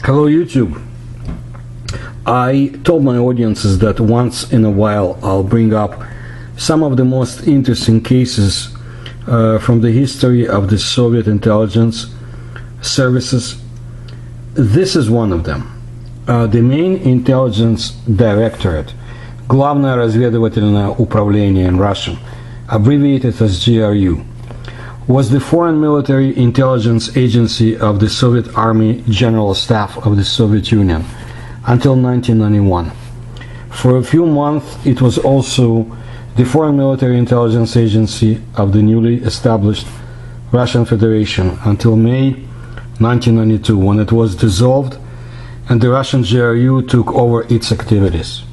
Hello YouTube. I told my audiences that once in a while I'll bring up some of the most interesting cases from the history of the Soviet intelligence services. This is one of them. The main intelligence directorate, Главное разведывательное управление in Russian, abbreviated as GRU, was the foreign military intelligence agency of the Soviet Army General Staff of the Soviet Union until 1991. For a few months it was also the foreign military intelligence agency of the newly established Russian Federation until May 1992, when it was dissolved and the Russian GRU took over its activities.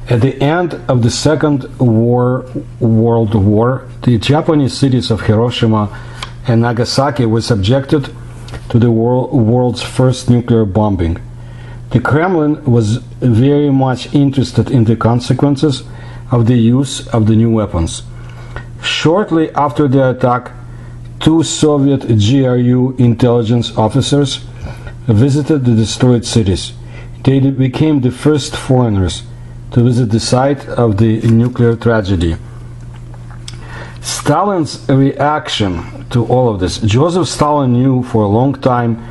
At the end of the Second World War, the Japanese cities of Hiroshima and Nagasaki were subjected to the world's first nuclear bombing. The Kremlin was very much interested in the consequences of the use of the new weapons. Shortly after the attack, two Soviet GRU intelligence officers visited the destroyed cities. They became the first foreigners to visit the site of the nuclear tragedy. Stalin's reaction to all of this. Joseph Stalin knew for a long time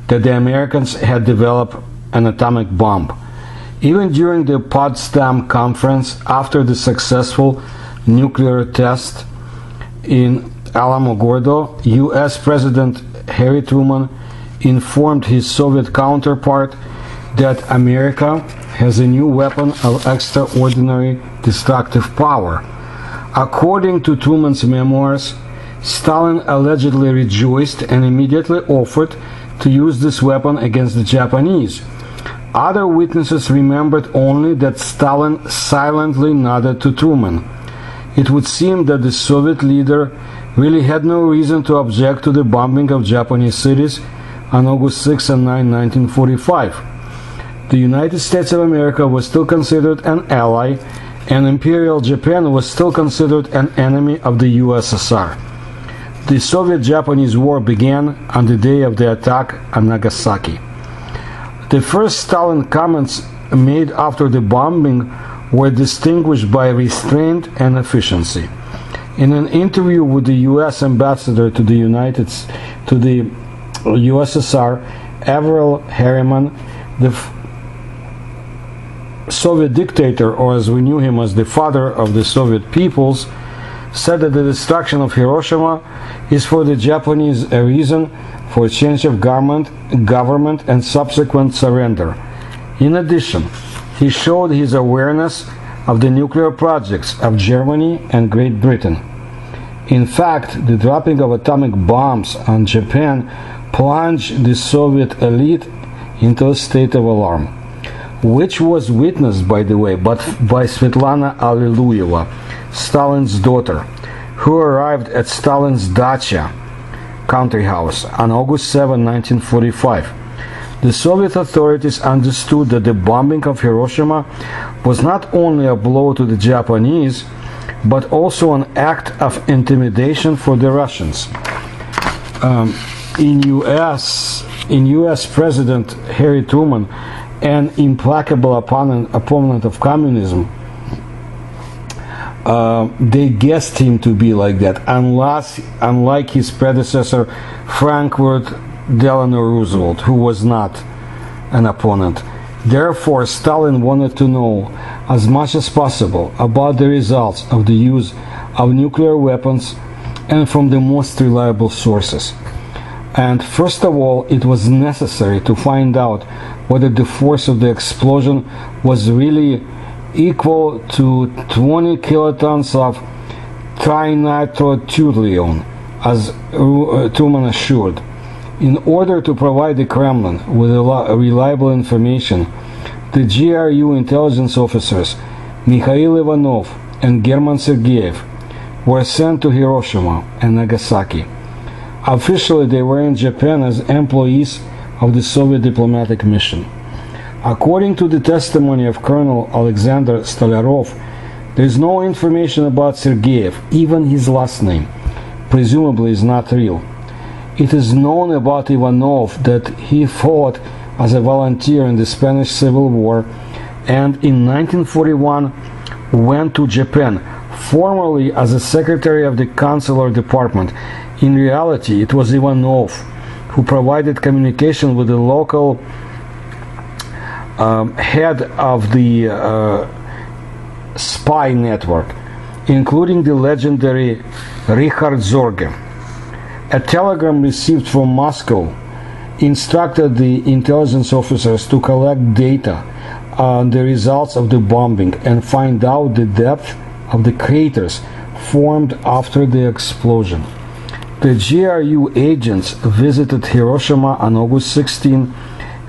that the Americans had developed an atomic bomb. Even during the Potsdam Conference, after the successful nuclear test in Alamogordo, US President Harry Truman informed his Soviet counterpart that America has a new weapon of extraordinary destructive power. According to Truman's memoirs, Stalin allegedly rejoiced and immediately offered to use this weapon against the Japanese. Other witnesses remembered only that Stalin silently nodded to Truman. It would seem that the Soviet leader really had no reason to object to the bombing of Japanese cities on August 6 and 9, 1945. The United States of America was still considered an ally, and Imperial Japan was still considered an enemy of the USSR. The Soviet-Japanese War began on the day of the attack on Nagasaki. The first Stalin comments made after the bombing were distinguished by restraint and efficiency. In an interview with the U.S. ambassador to the USSR, Averell Harriman, the Soviet dictator, or as we knew him as the father of the Soviet peoples, said that the destruction of Hiroshima is for the Japanese a reason for a change of government and subsequent surrender. In addition, he showed his awareness of the nuclear projects of Germany and Great Britain. In fact, the dropping of atomic bombs on Japan plunged the Soviet elite into a state of alarm, which was witnessed, by the way, by Svetlana Alliluyeva, Stalin's daughter, who arrived at Stalin's dacha, country house, on August 7, 1945. The Soviet authorities understood that the bombing of Hiroshima was not only a blow to the Japanese, but also an act of intimidation for the Russians. In U.S. President Harry Truman, an implacable opponent of communism, they guessed him to be like that, unlike his predecessor Franklin Delano Roosevelt, who was not an opponent. Therefore, Stalin wanted to know as much as possible about the results of the use of nuclear weapons, and from the most reliable sources. And first of all, it was necessary to find out whether the force of the explosion was really equal to 20 kilotons of trinitrotoluene, as Truman assured. In order to provide the Kremlin with reliable information, the GRU intelligence officers Mikhail Ivanov and German Sergeyev were sent to Hiroshima and Nagasaki. Officially, they were in Japan as employees of the Soviet diplomatic mission. According to the testimony of Colonel Alexander Stolyarov, there is no information about Sergeyev, even his last name presumably is not real. It is known about Ivanov that he fought as a volunteer in the Spanish Civil War, and in 1941 went to Japan, formerly as a secretary of the consular department. In reality, it was Ivanov who provided communication with the local head of the spy network, including the legendary Richard Zorge. A telegram received from Moscow instructed the intelligence officers to collect data on the results of the bombing and find out the depth of the craters formed after the explosion. The GRU agents visited Hiroshima on August 16,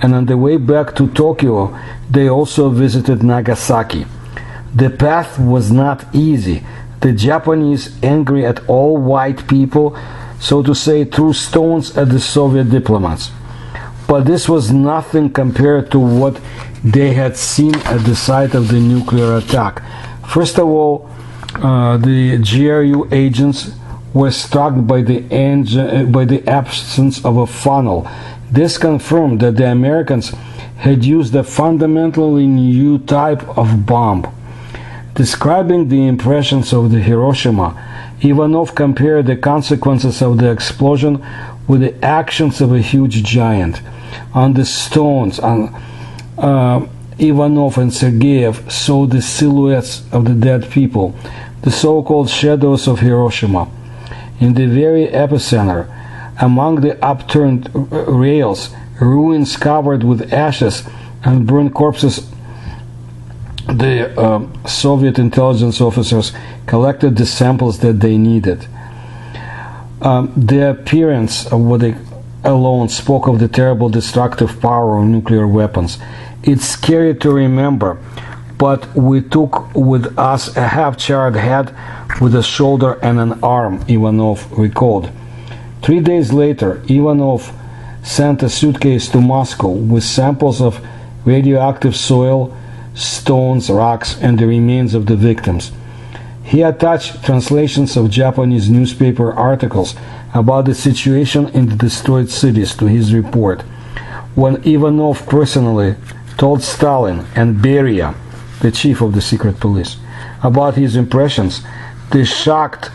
and on the way back to Tokyo, they also visited Nagasaki. The path was not easy. The Japanese, angry at all white people, so to say, threw stones at the Soviet diplomats. But this was nothing compared to what they had seen at the site of the nuclear attack. First of all, the GRU agents were struck by the absence of a funnel. This confirmed that the Americans had used a fundamentally new type of bomb. Describing the impressions of the Hiroshima, Ivanov compared the consequences of the explosion with the actions of a huge giant. On the stones, Ivanov and Sergeyev saw the silhouettes of the dead people, the so-called shadows of Hiroshima. In the very epicenter, among the upturned rails, ruins covered with ashes and burned corpses, the Soviet intelligence officers collected the samples that they needed. The appearance of what they alone spoke of the terrible destructive power of nuclear weapons. It's scary to remember, but we took with us a half-charred head with a shoulder and an arm, Ivanov recalled. 3 days later, Ivanov sent a suitcase to Moscow with samples of radioactive soil, stones, rocks, and the remains of the victims. He attached translations of Japanese newspaper articles about the situation in the destroyed cities to his report. When Ivanov personally told Stalin and Beria, the chief of the secret police, about his impressions, the shocked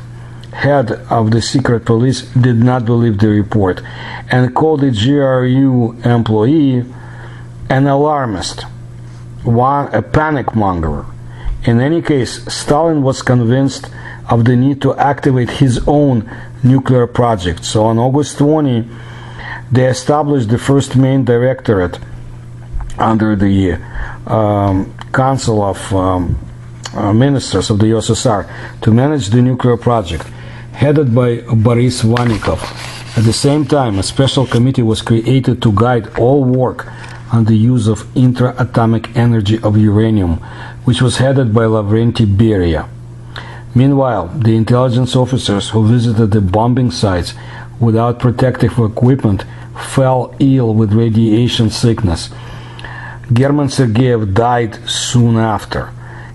head of the secret police did not believe the report and called the GRU employee an alarmist, a panic monger. In any case, Stalin was convinced of the need to activate his own nuclear project. So on August 20, they established the first main directorate under the Council of Ministers of the USSR to manage the nuclear project, headed by Boris Vannikov. At the same time, a special committee was created to guide all work on the use of intra-atomic energy of uranium, which was headed by Lavrenti Beria. Meanwhile, the intelligence officers who visited the bombing sites without protective equipment fell ill with radiation sickness. German Sergeyev died soon after.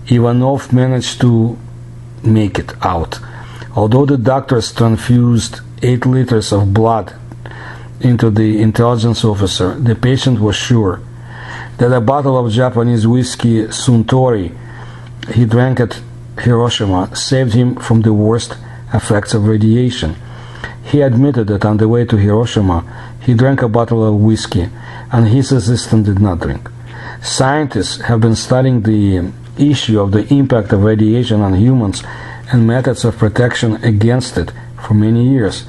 Ivanov managed to make it out. Although the doctors transfused 8 liters of blood into the intelligence officer, the patient was sure that a bottle of Japanese whiskey Suntory he drank at Hiroshima saved him from the worst effects of radiation. He admitted that on the way to Hiroshima he drank a bottle of whiskey and his assistant did not drink. Scientists have been studying the issue of the impact of radiation on humans and methods of protection against it for many years.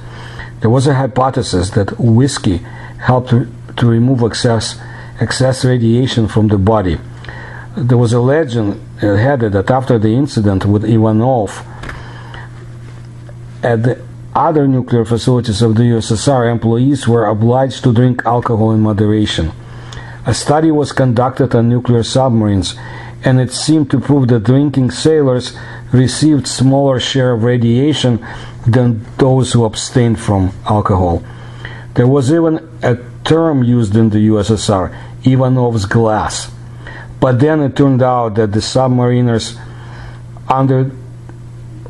There was a hypothesis that whiskey helped to remove excess radiation from the body. There was a legend headed that after the incident with Ivanov at the other nuclear facilities of the USSR, employees were obliged to drink alcohol in moderation. A study was conducted on nuclear submarines, and it seemed to prove that drinking sailors received smaller share of radiation than those who abstained from alcohol. There was even a term used in the USSR, Ivanov's glass. But then it turned out that the submariners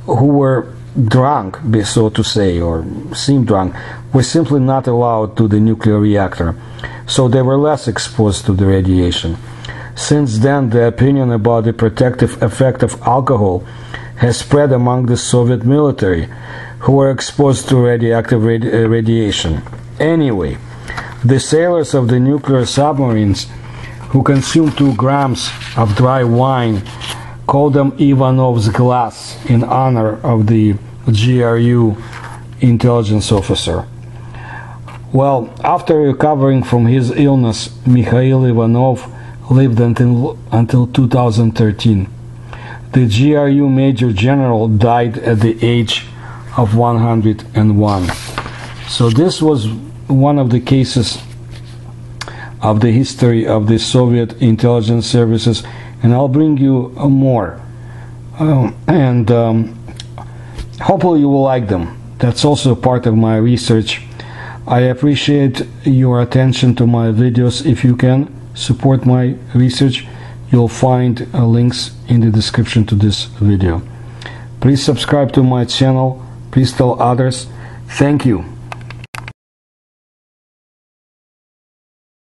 who were drunk, so to say, or seemed drunk, were simply not allowed to the nuclear reactor. so they were less exposed to the radiation. Since then, the opinion about the protective effect of alcohol has spread among the Soviet military, who were exposed to radioactive radiation. Anyway, the sailors of the nuclear submarines who consumed 2 grams of dry wine called them Ivanov's glass in honor of the GRU intelligence officer. Well, after recovering from his illness, Mikhail Ivanov lived until 2013. The GRU Major General died at the age of 101. So this was one of the cases of the history of the Soviet intelligence services, and I'll bring you more. Hopefully you will like them. That's also part of my research. I appreciate your attention to my videos. If you can support my research, you'll find links in the description to this video. Please subscribe to my channel. Please tell others. Thank you.